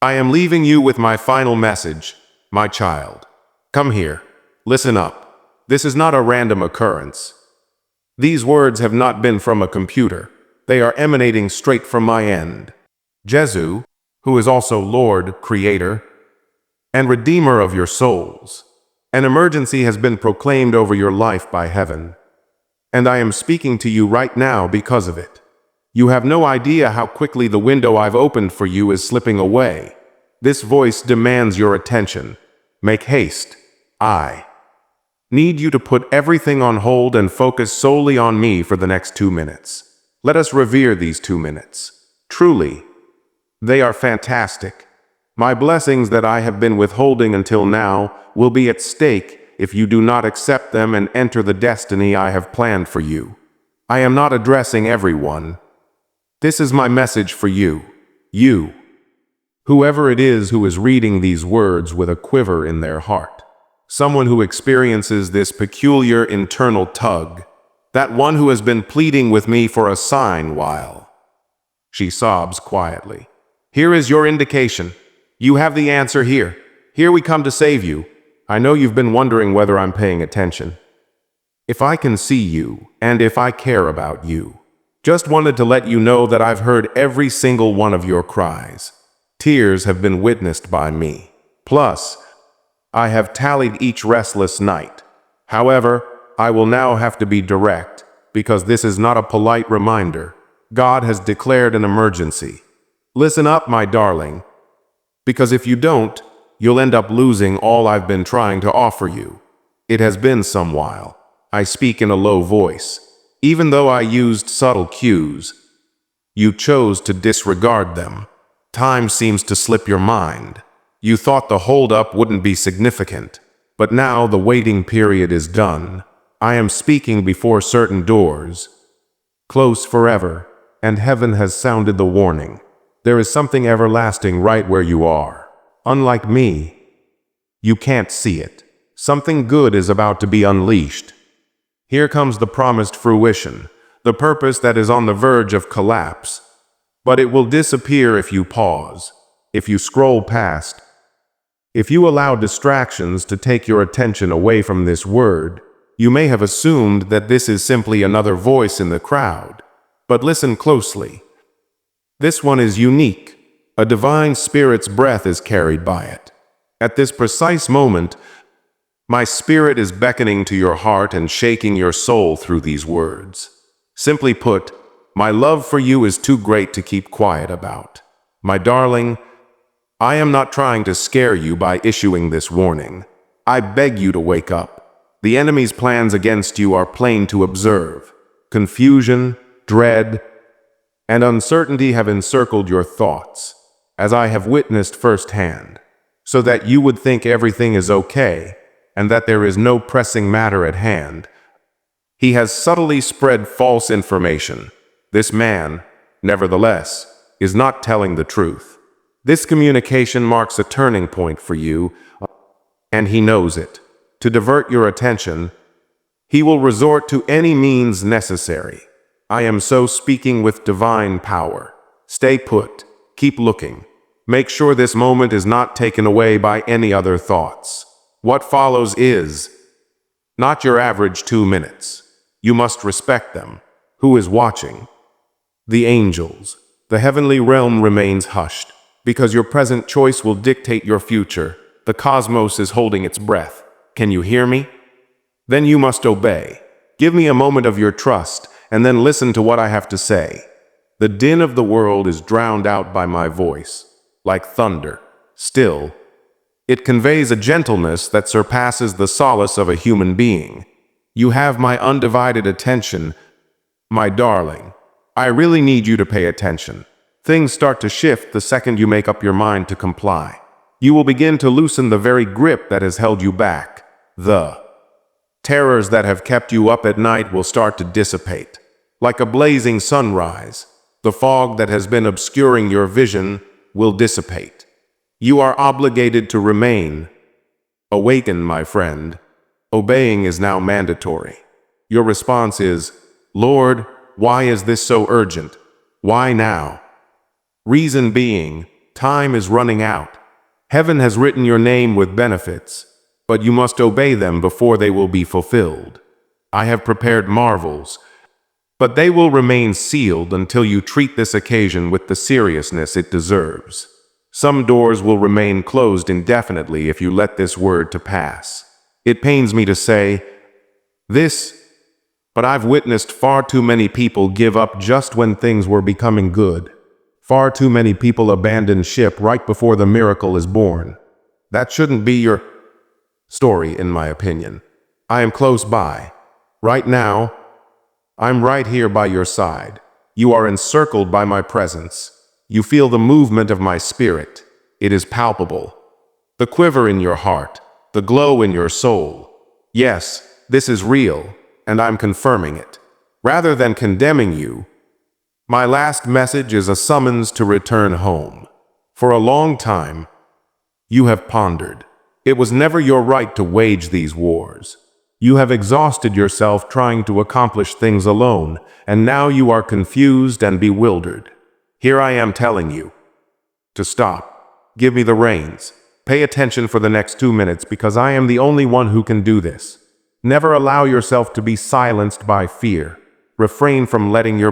I am leaving you with my final message, my child. Come here. Listen up. This is not a random occurrence. These words have not been from a computer. They are emanating straight from my end. Jesu, who is also Lord, Creator, and Redeemer of your souls. An emergency has been proclaimed over your life by heaven. And I am speaking to you right now because of it. You have no idea how quickly the window I've opened for you is slipping away. This voice demands your attention. Make haste. I need you to put everything on hold and focus solely on me for the next 2 minutes. Let us revere these 2 minutes. Truly, they are fantastic. My blessings that I have been withholding until now will be at stake if you do not accept them and enter the destiny I have planned for you. I am not addressing everyone. This is my message for you. You. Whoever it is who is reading these words with a quiver in their heart. Someone who experiences this peculiar internal tug. That one who has been pleading with me for a sign while. She sobs quietly. Here is your indication. You have the answer here. Here we come to save you. I know you've been wondering whether I'm paying attention. If I can see you, and if I care about you. Just wanted to let you know that I've heard every single one of your cries. Tears have been witnessed by me. Plus, I have tallied each restless night. However, I will now have to be direct, because this is not a polite reminder. God has declared an emergency. Listen up, my darling, because if you don't, you'll end up losing all I've been trying to offer you. It has been some while. I speak in a low voice. Even though I used subtle cues, you chose to disregard them. Time seems to slip your mind. You thought the hold-up wouldn't be significant, but now the waiting period is done. I am speaking before certain doors, close forever, and heaven has sounded the warning. There is something everlasting right where you are. Unlike me, you can't see it. Something good is about to be unleashed. Here comes the promised fruition, the purpose that is on the verge of collapse. But it will disappear if you pause, if you scroll past, if you allow distractions to take your attention away from this word. You may have assumed that this is simply another voice in the crowd. But listen closely. This one is unique. A divine spirit's breath is carried by it. At this precise moment, my spirit is beckoning to your heart and shaking your soul through these words. Simply put, my love for you is too great to keep quiet about. My darling, I am not trying to scare you by issuing this warning. I beg you to wake up. The enemy's plans against you are plain to observe. Confusion, dread, and uncertainty have encircled your thoughts, as I have witnessed firsthand, so that you would think everything is okay, and that there is no pressing matter at hand. He has subtly spread false information. This man, nevertheless, is not telling the truth. This communication marks a turning point for you, and he knows it. To divert your attention, he will resort to any means necessary. I am so speaking with divine power. Stay put. Keep looking. Make sure this moment is not taken away by any other thoughts. What follows is not your average 2 minutes. You must respect them. Who is watching? The angels. The heavenly realm remains hushed, because your present choice will dictate your future. The cosmos is holding its breath. Can you hear me? Then you must obey. Give me a moment of your trust, and then listen to what I have to say. The din of the world is drowned out by my voice, like thunder. Still, it conveys a gentleness that surpasses the solace of a human being. You have my undivided attention, my darling. I really need you to pay attention. Things start to shift the second you make up your mind to comply. You will begin to loosen the very grip that has held you back. The terrors that have kept you up at night will start to dissipate. Like a blazing sunrise, the fog that has been obscuring your vision will dissipate. You are obligated to remain. Awaken, my friend. Obeying is now mandatory. Your response is, Lord, why is this so urgent? Why now? Reason being, Time is running out. Heaven has written your name with benefits, but you must obey them before they will be fulfilled. I have prepared marvels, but they will remain sealed until you treat this occasion with the seriousness it deserves. Some doors will remain closed indefinitely if you let this word to pass. It pains me to say this, but I've witnessed far too many people give up just when things were becoming good. Far too many people abandon ship right before the miracle is born. That shouldn't be your story, in my opinion. I am close by. Right now, I'm right here by your side. You are encircled by my presence. You feel the movement of my spirit. It is palpable. The quiver in your heart, the glow in your soul. Yes, this is real, and I'm confirming it. Rather than condemning you, my last message is a summons to return home. For a long time, you have pondered. It was never your right to wage these wars. You have exhausted yourself trying to accomplish things alone, and now you are confused and bewildered. Here I am telling you to stop. Give me the reins. Pay attention for the next 2 minutes because I am the only one who can do this. Never allow yourself to be silenced by fear. Refrain from letting your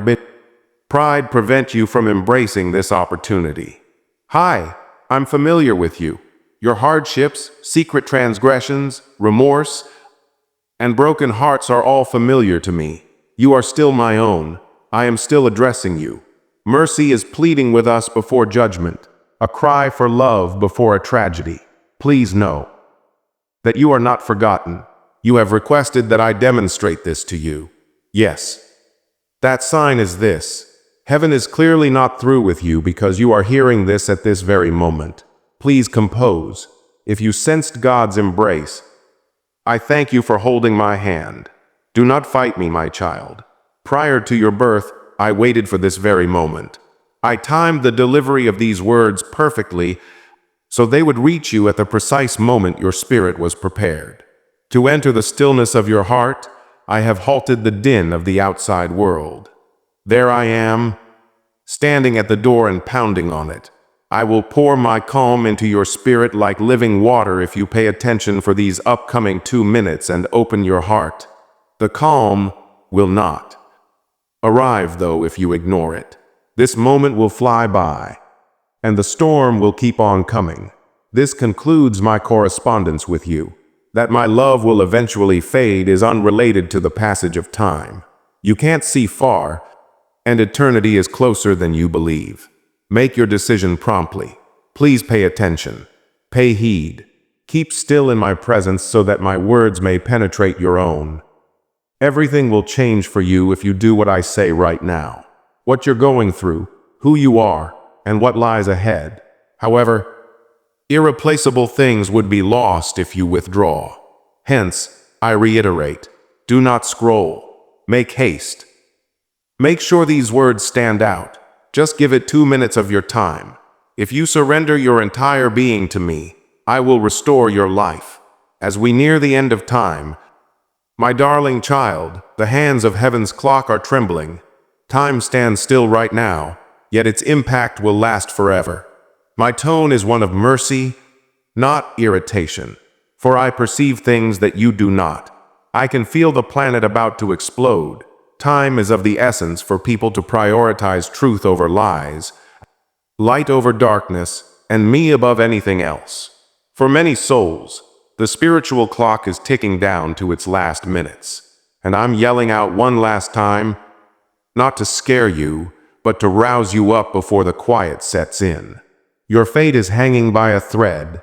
pride prevent you from embracing this opportunity. Hi, I'm familiar with you. Your hardships, secret transgressions, remorse, and broken hearts are all familiar to me. You are still my own. I am still addressing you. Mercy is pleading with us before judgment, a cry for love before a tragedy. Please know that you are not forgotten. You have requested that I demonstrate this to you. Yes. That sign is this. Heaven is clearly not through with you because you are hearing this at this very moment. Please compose. If you sensed God's embrace, I thank you for holding my hand. Do not fight me, my child. Prior to your birth, I waited for this very moment. I timed the delivery of these words perfectly so they would reach you at the precise moment your spirit was prepared. To enter the stillness of your heart, I have halted the din of the outside world. There I am, standing at the door and pounding on it. I will pour my calm into your spirit like living water if you pay attention for these upcoming 2 minutes and open your heart. The calm will not arrive, though, if you ignore it. This moment will fly by, and the storm will keep on coming. This concludes my correspondence with you. That my love will eventually fade is unrelated to the passage of time. You can't see far, and eternity is closer than you believe. Make your decision promptly. Please pay attention. Pay heed. Keep still in my presence so that my words may penetrate your own. Everything will change for you if you do what I say right now. What you're going through, who you are, and what lies ahead. However, irreplaceable things would be lost if you withdraw. Hence, I reiterate, do not scroll. Make haste. Make sure these words stand out. Just give it 2 minutes of your time. If you surrender your entire being to me, I will restore your life. As we near the end of time, my darling child, the hands of heaven's clock are trembling. Time stands still right now, yet its impact will last forever. My tone is one of mercy, not irritation, for I perceive things that you do not. I can feel the planet about to explode. Time is of the essence for people to prioritize truth over lies, light over darkness, and me above anything else. For many souls, the spiritual clock is ticking down to its last minutes, and I'm yelling out one last time, not to scare you, but to rouse you up before the quiet sets in. Your fate is hanging by a thread,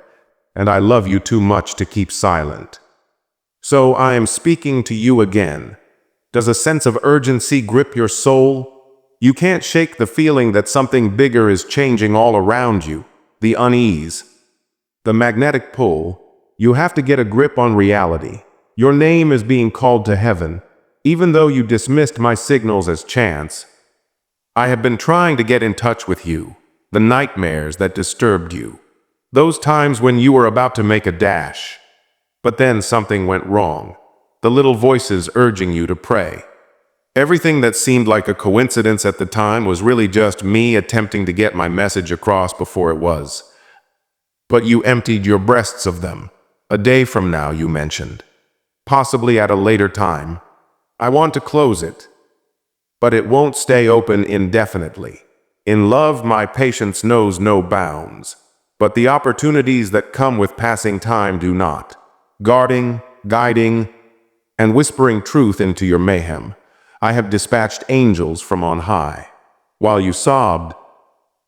and I love you too much to keep silent. So I am speaking to you again. Does a sense of urgency grip your soul? You can't shake the feeling that something bigger is changing all around you, the unease, the magnetic pull. You have to get a grip on reality. Your name is being called to heaven, even though you dismissed my signals as chance. I have been trying to get in touch with you, the nightmares that disturbed you, those times when you were about to make a dash, but then something went wrong. The little voices urging you to pray. Everything that seemed like a coincidence at the time was really just me attempting to get my message across before it was. But you emptied your breasts of them. A day from now, you mentioned. Possibly at a later time. I want to close it, but it won't stay open indefinitely. In love, my patience knows no bounds, but the opportunities that come with passing time do not. Guarding, guiding, and whispering truth into your mayhem, I have dispatched angels from on high. While you sobbed,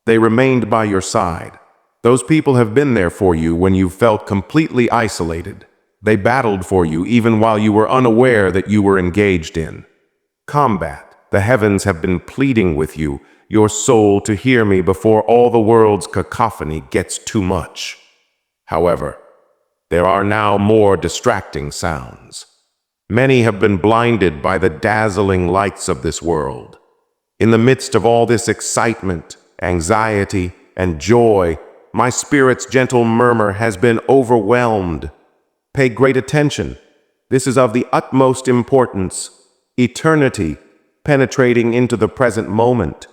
they remained by your side. Those people have been there for you when you felt completely isolated. They battled for you even while you were unaware that you were engaged in combat. The heavens have been pleading with you, your soul, to hear me before all the world's cacophony gets too much. However, there are now more distracting sounds. Many have been blinded by the dazzling lights of this world. In the midst of all this excitement, anxiety, and joy, my spirit's gentle murmur has been overwhelmed. Pay great attention. This is of the utmost importance. Eternity penetrating into the present moment.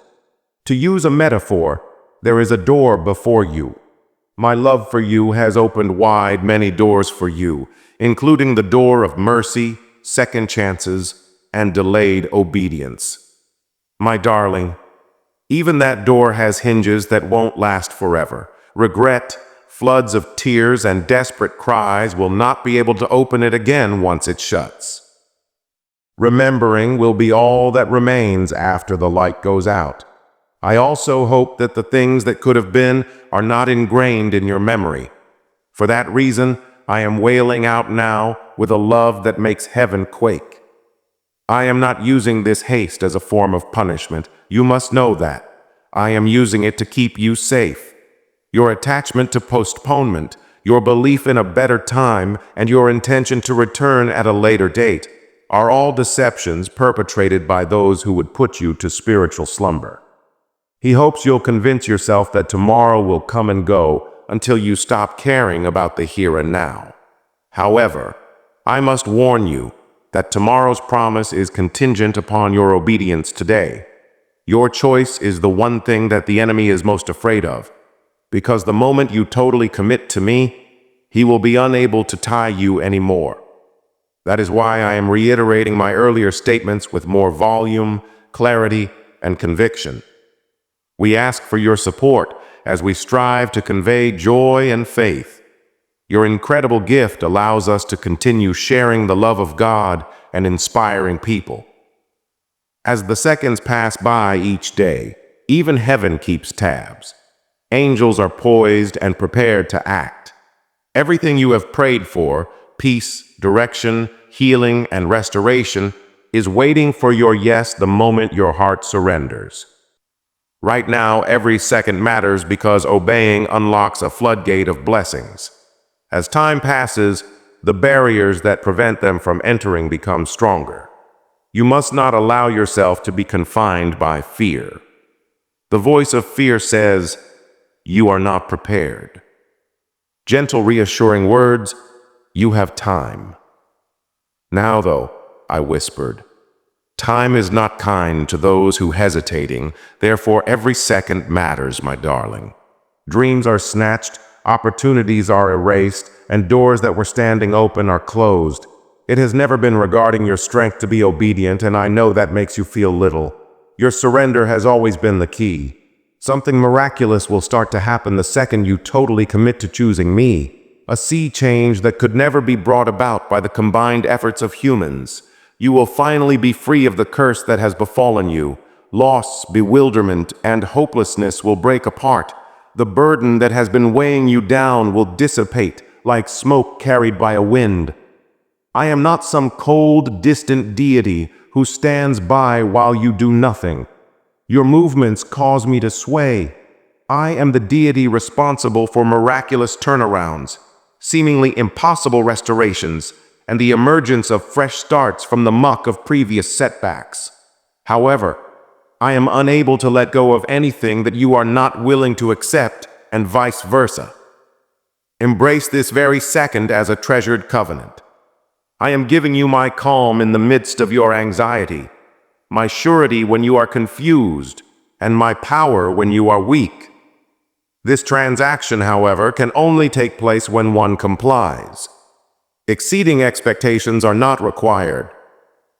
To use a metaphor, there is a door before you. My love for you has opened wide many doors for you, including the door of mercy, second chances, and delayed obedience. My darling, even that door has hinges that won't last forever. Regret, floods of tears, and desperate cries will not be able to open it again once it shuts. Remembering will be all that remains after the light goes out. I also hope that the things that could have been are not ingrained in your memory. For that reason, I am wailing out now with a love that makes heaven quake. I am not using this haste as a form of punishment. You must know that. I am using it to keep you safe. Your attachment to postponement, your belief in a better time, and your intention to return at a later date are all deceptions perpetrated by those who would put you to spiritual slumber. He hopes you'll convince yourself that tomorrow will come and go until you stop caring about the here and now. However, I must warn you that tomorrow's promise is contingent upon your obedience today. Your choice is the one thing that the enemy is most afraid of, because the moment you totally commit to me, he will be unable to tie you anymore. That is why I am reiterating my earlier statements with more volume, clarity, and conviction. We ask for your support as we strive to convey joy and faith. Your incredible gift allows us to continue sharing the love of God and inspiring people. As the seconds pass by each day, even heaven keeps tabs. Angels are poised and prepared to act. Everything you have prayed for, peace, direction, healing, and restoration, is waiting for your yes the moment your heart surrenders. Right now, every second matters because obeying unlocks a floodgate of blessings. As time passes, the barriers that prevent them from entering become stronger. You must not allow yourself to be confined by fear. The voice of fear says, "You are not prepared." Gentle, reassuring words, "You have time." Now, though, I whispered, time is not kind to those who hesitating, therefore every second matters, my darling. Dreams are snatched, opportunities are erased, and doors that were standing open are closed. It has never been regarding your strength to be obedient, and I know that makes you feel little. Your surrender has always been the key. Something miraculous will start to happen the second you totally commit to choosing me. A sea change that could never be brought about by the combined efforts of humans. You will finally be free of the curse that has befallen you. Loss, bewilderment, and hopelessness will break apart. The burden that has been weighing you down will dissipate like smoke carried by a wind. I am not some cold, distant deity who stands by while you do nothing. Your movements cause me to sway. I am the deity responsible for miraculous turnarounds, seemingly impossible restorations, and the emergence of fresh starts from the muck of previous setbacks. However, I am unable to let go of anything that you are not willing to accept, and vice versa. Embrace this very second as a treasured covenant. I am giving you my calm in the midst of your anxiety, my surety when you are confused, and my power when you are weak. This transaction, however, can only take place when one complies. Exceeding expectations are not required.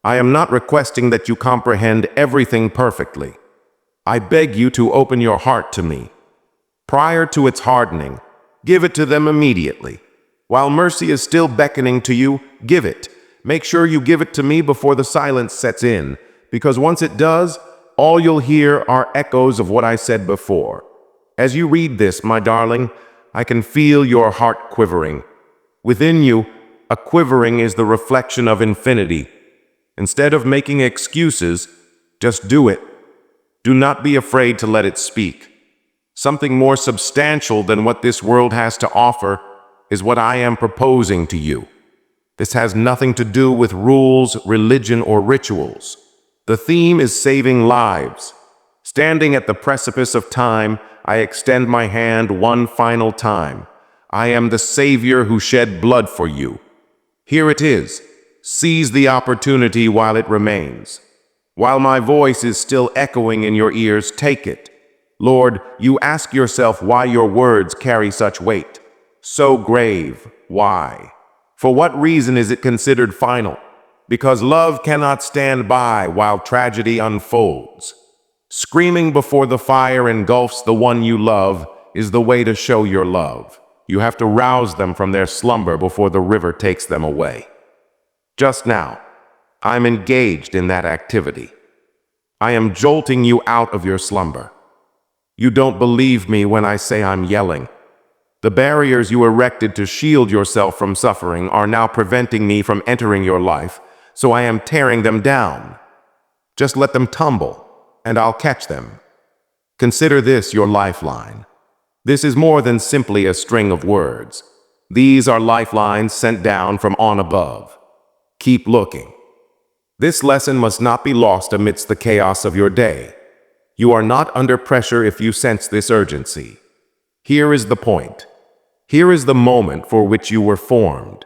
I am not requesting that you comprehend everything perfectly. I beg you to open your heart to me. Prior to its hardening, give it to them immediately. While mercy is still beckoning to you, give it. Make sure you give it to me before the silence sets in, because once it does, all you'll hear are echoes of what I said before. As you read this, my darling, I can feel your heart quivering. Within you, a quivering is the reflection of infinity. Instead of making excuses, just do it. Do not be afraid to let it speak. Something more substantial than what this world has to offer is what I am proposing to you. This has nothing to do with rules, religion, or rituals. The theme is saving lives. Standing at the precipice of time, I extend my hand one final time. I am the Savior who shed blood for you. Here it is. Seize the opportunity while it remains. While my voice is still echoing in your ears, take it. Lord, you ask yourself why your words carry such weight. So grave, why? For what reason is it considered final? Because love cannot stand by while tragedy unfolds. Screaming before the fire engulfs the one you love is the way to show your love. You have to rouse them from their slumber before the river takes them away. Just now, I'm engaged in that activity. I am jolting you out of your slumber. You don't believe me when I say I'm yelling. The barriers you erected to shield yourself from suffering are now preventing me from entering your life, so I am tearing them down. Just let them tumble, and I'll catch them. Consider this your lifeline. This is more than simply a string of words. These are lifelines sent down from on above. Keep looking. This lesson must not be lost amidst the chaos of your day. You are not under pressure if you sense this urgency. Here is the point. Here is the moment for which you were formed.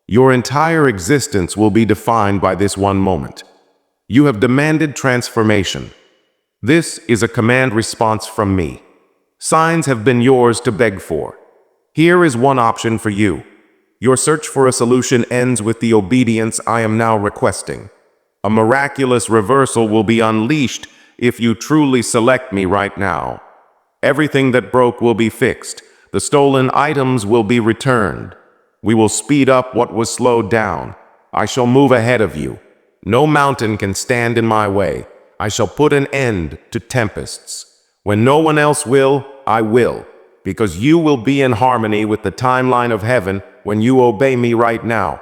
Your entire existence will be defined by this one moment. You have demanded transformation. This is a command response from me. Signs have been yours to beg for. Here is one option for you. Your search for a solution ends with the obedience I am now requesting. A miraculous reversal will be unleashed if you truly select me right now. Everything that broke will be fixed. The stolen items will be returned. We will speed up what was slowed down. I shall move ahead of you. No mountain can stand in my way. I shall put an end to tempests. When no one else will, I will, because you will be in harmony with the timeline of heaven when you obey me right now.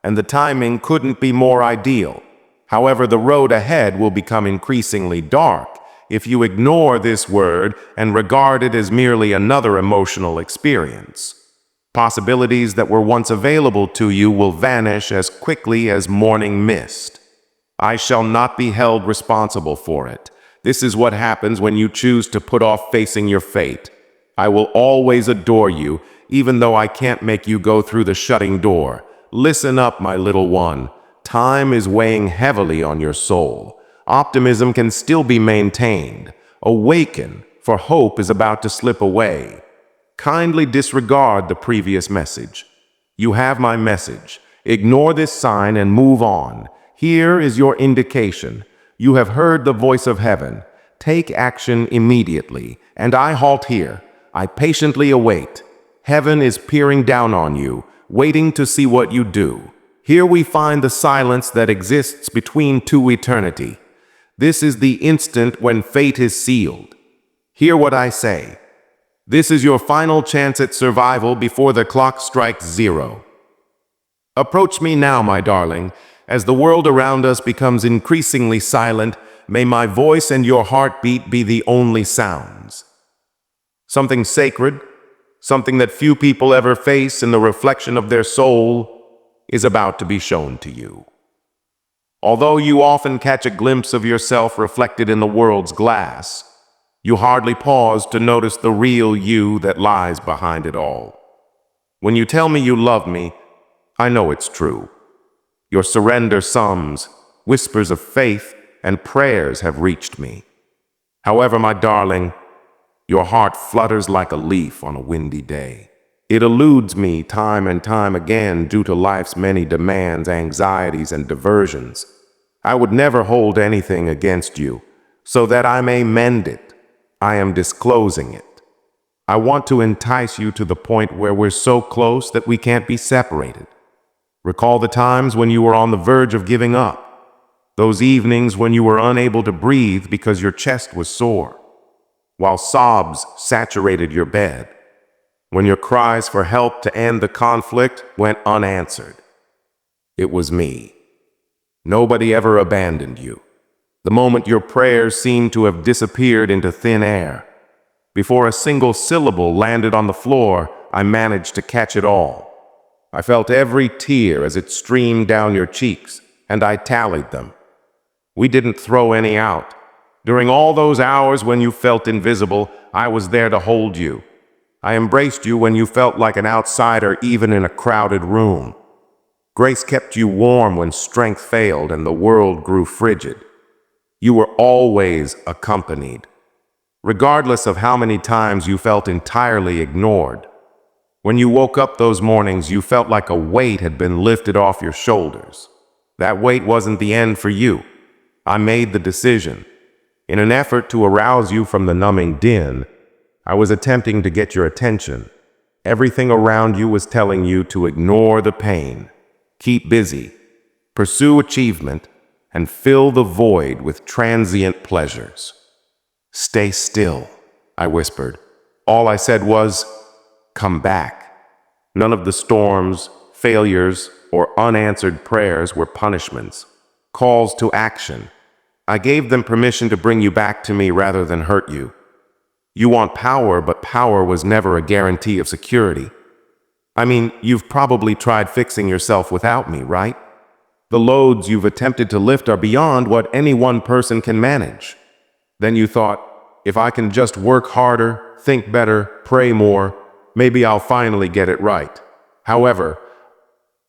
And the timing couldn't be more ideal. However, the road ahead will become increasingly dark if you ignore this word and regard it as merely another emotional experience. Possibilities that were once available to you will vanish as quickly as morning mist. I shall not be held responsible for it. This is what happens when you choose to put off facing your fate. I will always adore you, even though I can't make you go through the shutting door. Listen up, my little one. Time is weighing heavily on your soul. Optimism can still be maintained. Awaken, for hope is about to slip away. Kindly disregard the previous message. You have my message. Ignore this sign and move on. Here is your indication. You have heard the voice of heaven. Take action immediately, and I halt here. I patiently await. Heaven is peering down on you, waiting to see what you do. Here we find the silence that exists between two eternity. This is the instant when fate is sealed. Hear what I say. This is your final chance at survival before the clock strikes 0. Approach me now, my darling. As the world around us becomes increasingly silent, may my voice and your heartbeat be the only sounds. Something sacred, something that few people ever face in the reflection of their soul, is about to be shown to you. Although you often catch a glimpse of yourself reflected in the world's glass, you hardly pause to notice the real you that lies behind it all. When you tell me you love me, I know it's true. Your surrender sums, whispers of faith, and prayers have reached me. However, my darling, your heart flutters like a leaf on a windy day. It eludes me time and time again due to life's many demands, anxieties, and diversions. I would never hold anything against you, so that I may mend it. I am disclosing it. I want to entice you to the point where we're so close that we can't be separated. Recall the times when you were on the verge of giving up. Those evenings when you were unable to breathe because your chest was sore, while sobs saturated your bed. When your cries for help to end the conflict went unanswered. It was me. Nobody ever abandoned you. The moment your prayers seemed to have disappeared into thin air, before a single syllable landed on the floor, I managed to catch it all. I felt every tear as it streamed down your cheeks, and I tallied them. We didn't throw any out. During all those hours when you felt invisible, I was there to hold you. I embraced you when you felt like an outsider, even in a crowded room. Grace kept you warm when strength failed and the world grew frigid. You were always accompanied, regardless of how many times you felt entirely ignored. When you woke up those mornings, you felt like a weight had been lifted off your shoulders. That weight wasn't the end for you. I made the decision. In an effort to arouse you from the numbing din, I was attempting to get your attention. Everything around you was telling you to ignore the pain, keep busy, pursue achievement, and fill the void with transient pleasures. Stay still, I whispered. All I said was, come back. None of the storms, failures, or unanswered prayers were punishments, calls to action. I gave them permission to bring you back to me rather than hurt you. You want power, but power was never a guarantee of security. I mean, you've probably tried fixing yourself without me, right? The loads you've attempted to lift are beyond what any one person can manage. Then you thought, if I can just work harder, think better, pray more, maybe I'll finally get it right. However,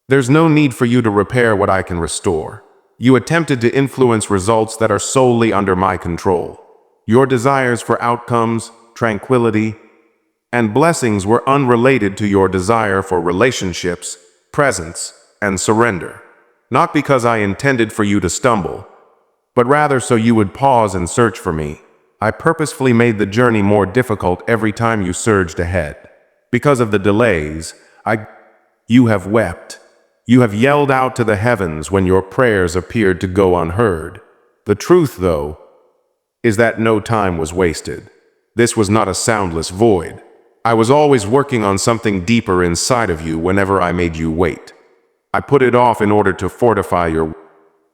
there's no need for you to repair what I can restore. You attempted to influence results that are solely under my control. Your desires for outcomes, tranquility, and blessings were unrelated to your desire for relationships, presence, and surrender. Not because I intended for you to stumble, but rather so you would pause and search for me. I purposefully made the journey more difficult every time you surged ahead. Because of the delays, you have wept. You have yelled out to the heavens when your prayers appeared to go unheard. The truth, though, is that no time was wasted. This was not a soundless void. I was always working on something deeper inside of you whenever I made you wait. I put it off in order to fortify your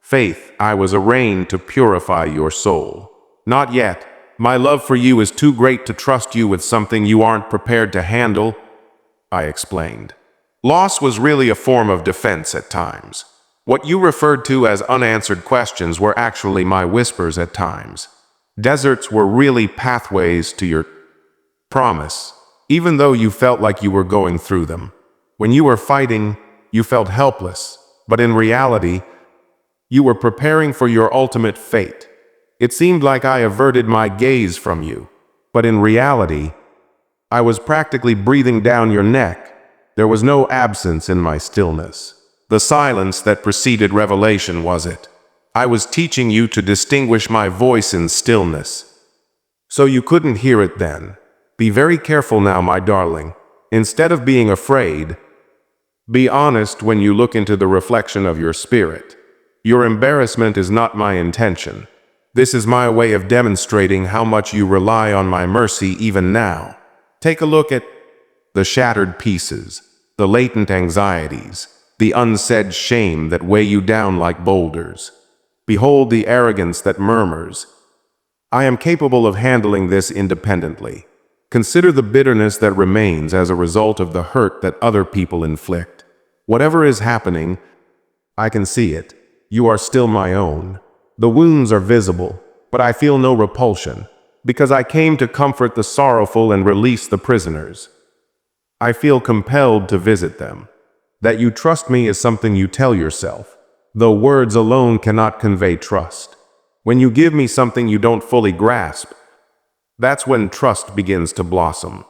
faith. I was arraigned to purify your soul. Not yet. My love for you is too great to trust you with something you aren't prepared to handle, I explained. Loss was really a form of defense at times. What you referred to as unanswered questions were actually my whispers at times. Deserts were really pathways to your promise, even though you felt like you were going through them. When you were fighting, you felt helpless, but in reality, you were preparing for your ultimate fate. It seemed like I averted my gaze from you, but in reality, I was practically breathing down your neck. There was no absence in my stillness. The silence that preceded revelation was it. I was teaching you to distinguish my voice in stillness. So you couldn't hear it then. Be very careful now, my darling. Instead of being afraid, be honest when you look into the reflection of your spirit. Your embarrassment is not my intention. This is my way of demonstrating how much you rely on my mercy even now. Take a look at the shattered pieces, the latent anxieties, the unsaid shame that weigh you down like boulders. Behold the arrogance that murmurs. I am capable of handling this independently. Consider the bitterness that remains as a result of the hurt that other people inflict. Whatever is happening, I can see it. You are still my own. The wounds are visible, but I feel no repulsion, because I came to comfort the sorrowful and release the prisoners. I feel compelled to visit them. That you trust me is something you tell yourself, though words alone cannot convey trust. When you give me something you don't fully grasp, that's when trust begins to blossom.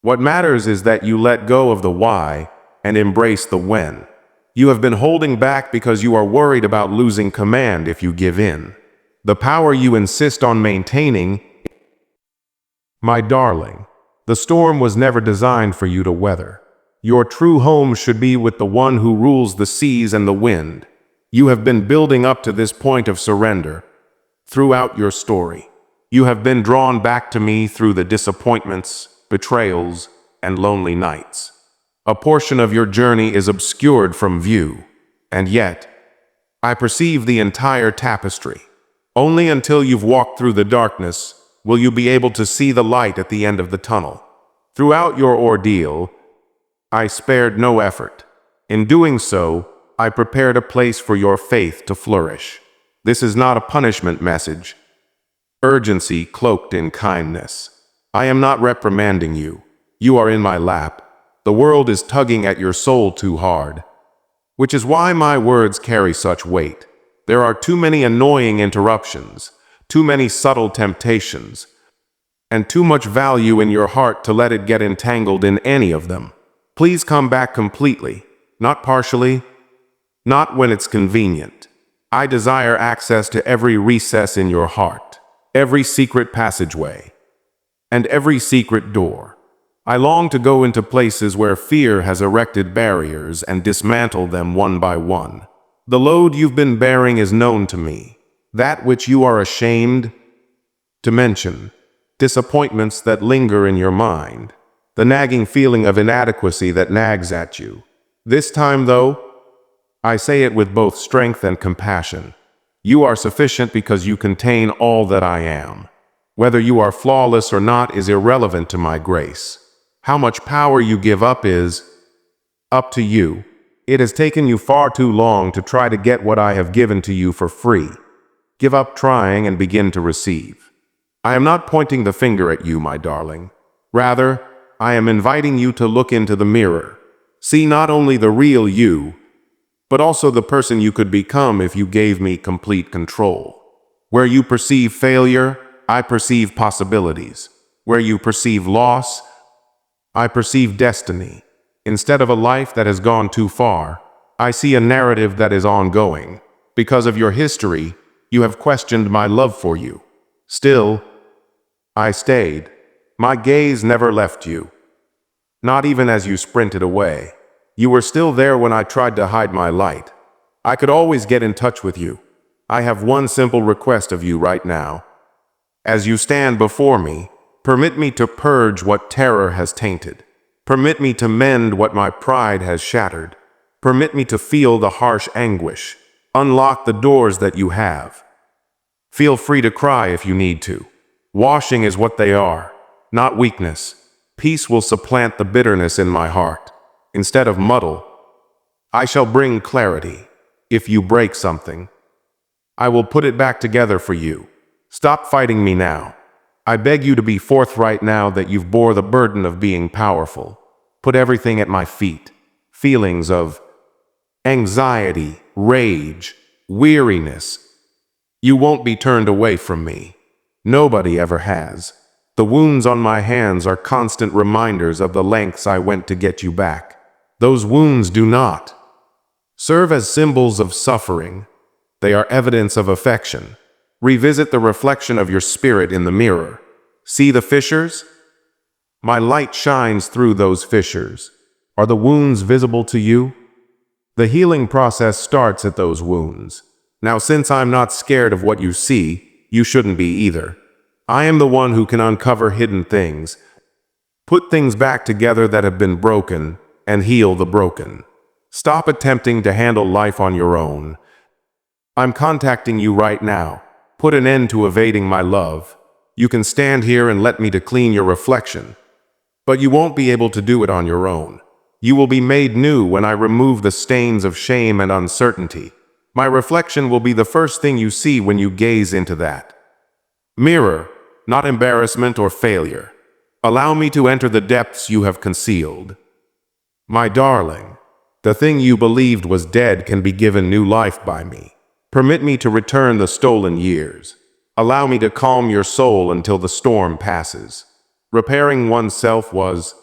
What matters is that you let go of the why and embrace the when. You have been holding back because you are worried about losing command if you give in. The power you insist on maintaining. My darling, the storm was never designed for you to weather. Your true home should be with the one who rules the seas and the wind. You have been building up to this point of surrender. Throughout your story, you have been drawn back to me through the disappointments, betrayals, and lonely nights. A portion of your journey is obscured from view, and yet, I perceive the entire tapestry. Only until you've walked through the darkness will you be able to see the light at the end of the tunnel. Throughout your ordeal, I spared no effort. In doing so, I prepared a place for your faith to flourish. This is not a punishment message. Urgency cloaked in kindness. I am not reprimanding you. You are in my lap. The world is tugging at your soul too hard. Which is why my words carry such weight. There are too many annoying interruptions, too many subtle temptations, and too much value in your heart to let it get entangled in any of them. Please come back completely, not partially, not when it's convenient. I desire access to every recess in your heart, every secret passageway, and every secret door. I long to go into places where fear has erected barriers and dismantle them one by one. The load you've been bearing is known to me. That which you are ashamed to mention, disappointments that linger in your mind, the nagging feeling of inadequacy that nags at you. This time, though, I say it with both strength and compassion. You are sufficient because you contain all that I am. Whether you are flawless or not is irrelevant to my grace. How much power you give up is up to you. It has taken you far too long to try to get what I have given to you for free. Give up trying and begin to receive. I am not pointing the finger at you, my darling. Rather, I am inviting you to look into the mirror. See not only the real you, but also the person you could become if you gave me complete control. Where you perceive failure, I perceive possibilities. Where you perceive loss, I perceive destiny. Instead of a life that has gone too far, I see a narrative that is ongoing. Because of your history, you have questioned my love for you. Still, I stayed. My gaze never left you. Not even as you sprinted away. You were still there when I tried to hide my light. I could always get in touch with you. I have one simple request of you right now. As you stand before me, permit me to purge what terror has tainted. Permit me to mend what my pride has shattered. Permit me to feel the harsh anguish. Unlock the doors that you have. Feel free to cry if you need to. Washing is what they are, not weakness. Peace will supplant the bitterness in my heart. Instead of muddle, I shall bring clarity. If you break something, I will put it back together for you. Stop fighting me now. I beg you to be forthright now that you've bore the burden of being powerful. Put everything at my feet. Feelings of anxiety, rage, weariness. You won't be turned away from me. Nobody ever has. The wounds on my hands are constant reminders of the lengths I went to get you back. Those wounds do not serve as symbols of suffering. They are evidence of affection. Revisit the reflection of your spirit in the mirror. See the fissures? My light shines through those fissures. Are the wounds visible to you? The healing process starts at those wounds. Now, since I'm not scared of what you see, you shouldn't be either. I am the one who can uncover hidden things, put things back together that have been broken, and heal the broken. Stop attempting to handle life on your own. I'm contacting you right now. Put an end to evading my love. You can stand here and let me to clean your reflection, but you won't be able to do it on your own. You will be made new when I remove the stains of shame and uncertainty. My reflection will be the first thing you see when you gaze into that mirror, not embarrassment or failure. Allow me to enter the depths you have concealed. My darling, the thing you believed was dead can be given new life by me. Permit me to return the stolen years. Allow me to calm your soul until the storm passes. Repairing oneself was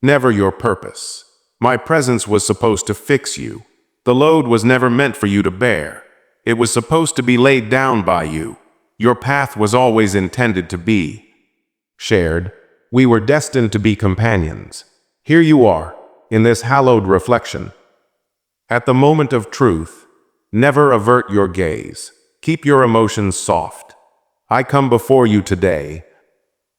never your purpose. My presence was supposed to fix you. The load was never meant for you to bear. It was supposed to be laid down by you. Your path was always intended to be shared. We were destined to be companions. Here you are, in this hallowed reflection. At the moment of truth, never avert your gaze. Keep your emotions soft. I come before you today,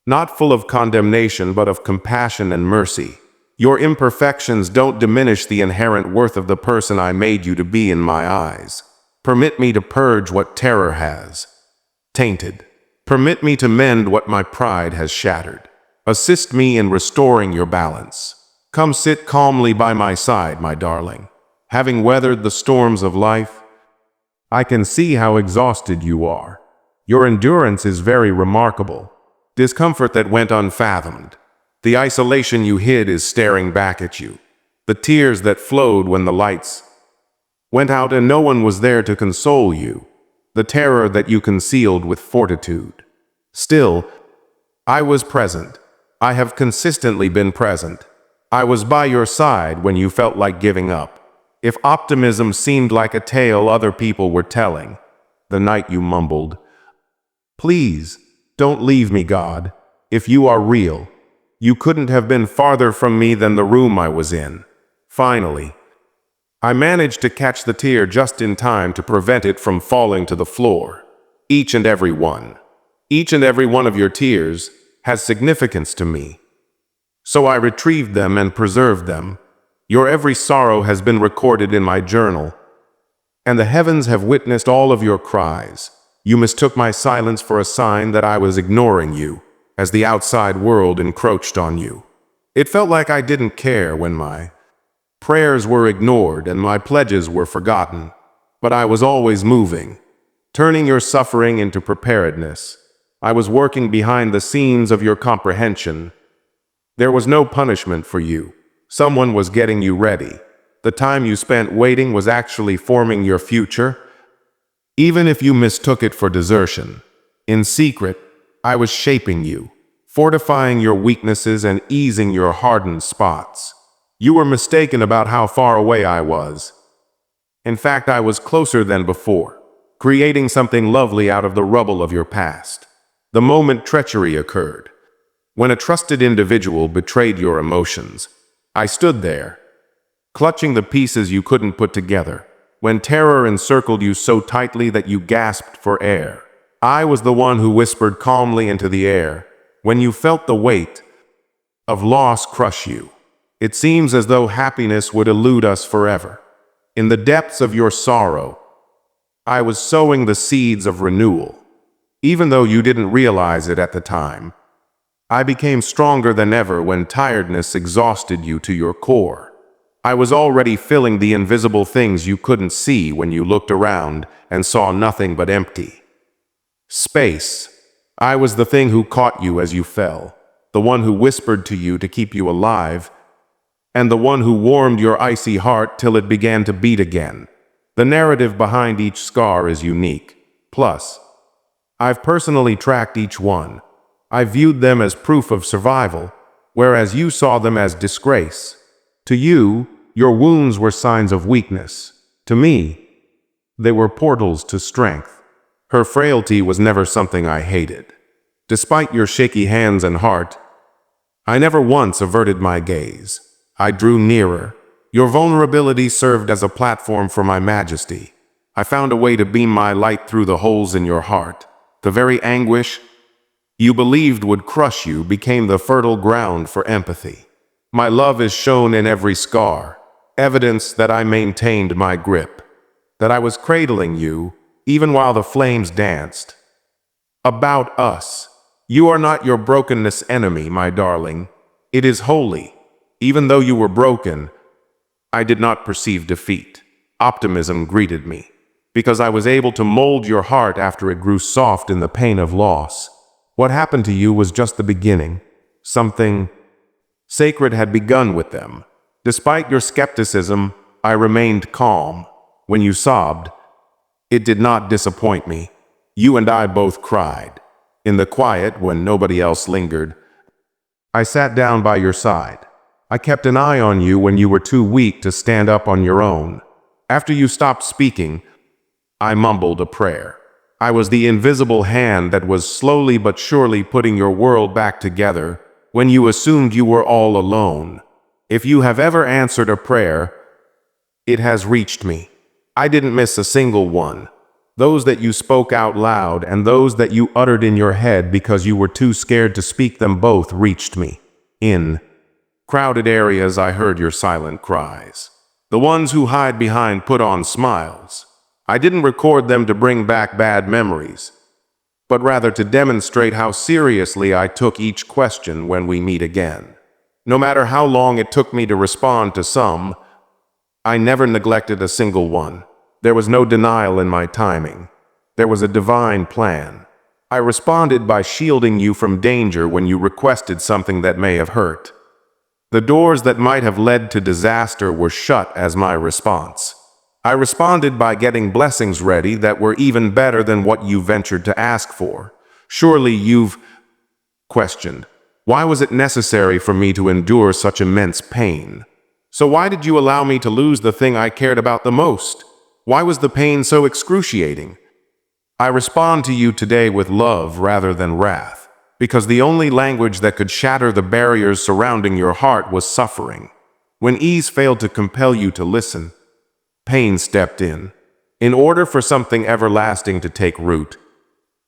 not full of condemnation, but of compassion and mercy. Your imperfections don't diminish the inherent worth of the person I made you to be in my eyes. Permit me to purge what terror has tainted. Permit me to mend what my pride has shattered. Assist me in restoring your balance. Come sit calmly by my side, my darling. Having weathered the storms of life, I can see how exhausted you are. Your endurance is very remarkable. Discomfort that went unfathomed. The isolation you hid is staring back at you. The tears that flowed when the lights went out and no one was there to console you. The terror that you concealed with fortitude. Still, I was present. I have consistently been present. I was by your side when you felt like giving up. If optimism seemed like a tale other people were telling, the night you mumbled, "Please, don't leave me, God. If you are real, you couldn't have been farther from me than the room I was in." Finally, I managed to catch the tear just in time to prevent it from falling to the floor. Each and every one of your tears has significance to me. So I retrieved them and preserved them. Your every sorrow has been recorded in my journal, and the heavens have witnessed all of your cries. You mistook my silence for a sign that I was ignoring you, as the outside world encroached on you. It felt like I didn't care when my prayers were ignored and my pledges were forgotten. But I was always moving, turning your suffering into preparedness. I was working behind the scenes of your comprehension. There was no punishment for you. Someone was getting you ready. The time you spent waiting was actually forming your future, even if you mistook it for desertion. In secret, I was shaping you, fortifying your weaknesses and easing your hardened spots. You were mistaken about how far away I was. In fact, I was closer than before, creating something lovely out of the rubble of your past. The moment treachery occurred, when a trusted individual betrayed your emotions, I stood there, clutching the pieces you couldn't put together. When terror encircled you so tightly that you gasped for air, I was the one who whispered calmly into the air. When you felt the weight of loss crush you, it seems as though happiness would elude us forever. In the depths of your sorrow, I was sowing the seeds of renewal. Even though you didn't realize it at the time, I became stronger than ever when tiredness exhausted you to your core. I was already filling the invisible things you couldn't see when you looked around and saw nothing but empty space. I was the thing who caught you as you fell, the one who whispered to you to keep you alive, and the one who warmed your icy heart till it began to beat again. The narrative behind each scar is unique. Plus, I've personally tracked each one. I viewed them as proof of survival, whereas you saw them as disgrace. To you, your wounds were signs of weakness. To me, they were portals to strength. Her frailty was never something I hated. Despite your shaky hands and heart, I never once averted my gaze. I drew nearer. Your vulnerability served as a platform for my majesty. I found a way to beam my light through the holes in your heart. The very anguish you believed would crush you became the fertile ground for empathy. My love is shown in every scar, evidence that I maintained my grip, that I was cradling you, even while the flames danced. About us. You are not your brokenness enemy, my darling. It is holy. Even though you were broken, I did not perceive defeat. Optimism greeted me, because I was able to mold your heart after it grew soft in the pain of loss. What happened to you was just the beginning. Something sacred had begun with them. Despite your skepticism, I remained calm. When you sobbed, It did not disappoint me. You and I both cried. In the quiet, when nobody else lingered, I sat down by your side. I kept an eye on you when you were too weak to stand up on your own. After you stopped speaking, I mumbled a prayer. I was the invisible hand that was slowly but surely putting your world back together when you assumed you were all alone. If you have ever answered a prayer, it has reached me. I didn't miss a single one. Those that you spoke out loud and those that you uttered in your head because you were too scared to speak them both reached me. In crowded areas, I heard your silent cries. The ones who hide behind put on smiles. I didn't record them to bring back bad memories, but rather to demonstrate how seriously I took each question when we meet again. No matter how long it took me to respond to some, I never neglected a single one. There was no denial in my timing. There was a divine plan. I responded by shielding you from danger when you requested something that may have hurt. The doors that might have led to disaster were shut as my response. I responded by getting blessings ready that were even better than what you ventured to ask for. Surely you've questioned, why was it necessary for me to endure such immense pain? So why did you allow me to lose the thing I cared about the most? Why was the pain so excruciating? I respond to you today with love rather than wrath, because the only language that could shatter the barriers surrounding your heart was suffering. When ease failed to compel you to listen, pain stepped in. In order for something everlasting to take root,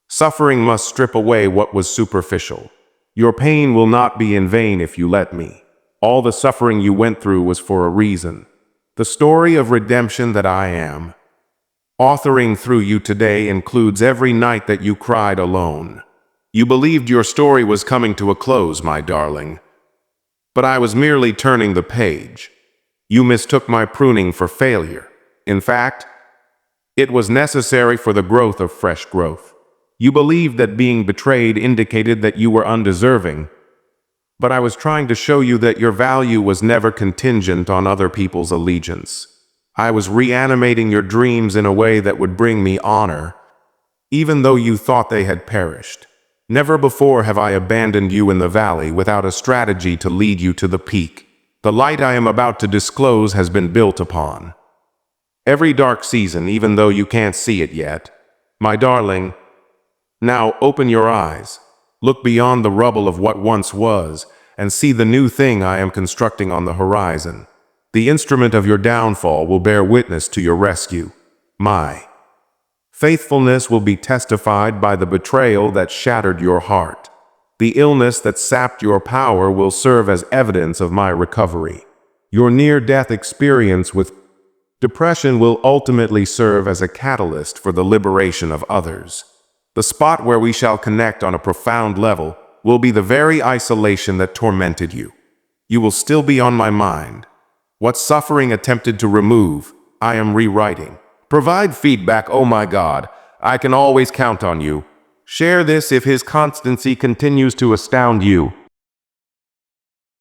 suffering must strip away what was superficial. Your pain will not be in vain if you let me. All the suffering you went through was for a reason. The story of redemption that I am authoring through you today includes every night that you cried alone. You believed your story was coming to a close, my darling, but I was merely turning the page. You mistook my pruning for failure. In fact, it was necessary for the growth of fresh growth. You believed that being betrayed indicated that you were undeserving, but I was trying to show you that your value was never contingent on other people's allegiance. I was reanimating your dreams in a way that would bring me honor, even though you thought they had perished. Never before have I abandoned you in the valley without a strategy to lead you to the peak. The light I am about to disclose has been built upon every dark season, even though you can't see it yet. My darling, now open your eyes. Look beyond the rubble of what once was, and see the new thing I am constructing on the horizon. The instrument of your downfall will bear witness to your rescue. My faithfulness will be testified by the betrayal that shattered your heart. The illness that sapped your power will serve as evidence of my recovery. Your near-death experience with depression will ultimately serve as a catalyst for the liberation of others. The spot where we shall connect on a profound level will be the very isolation that tormented you. You will still be on my mind. What suffering attempted to remove, I am rewriting. Provide feedback, oh my God. I can always count on you. Share this if his constancy continues to astound you.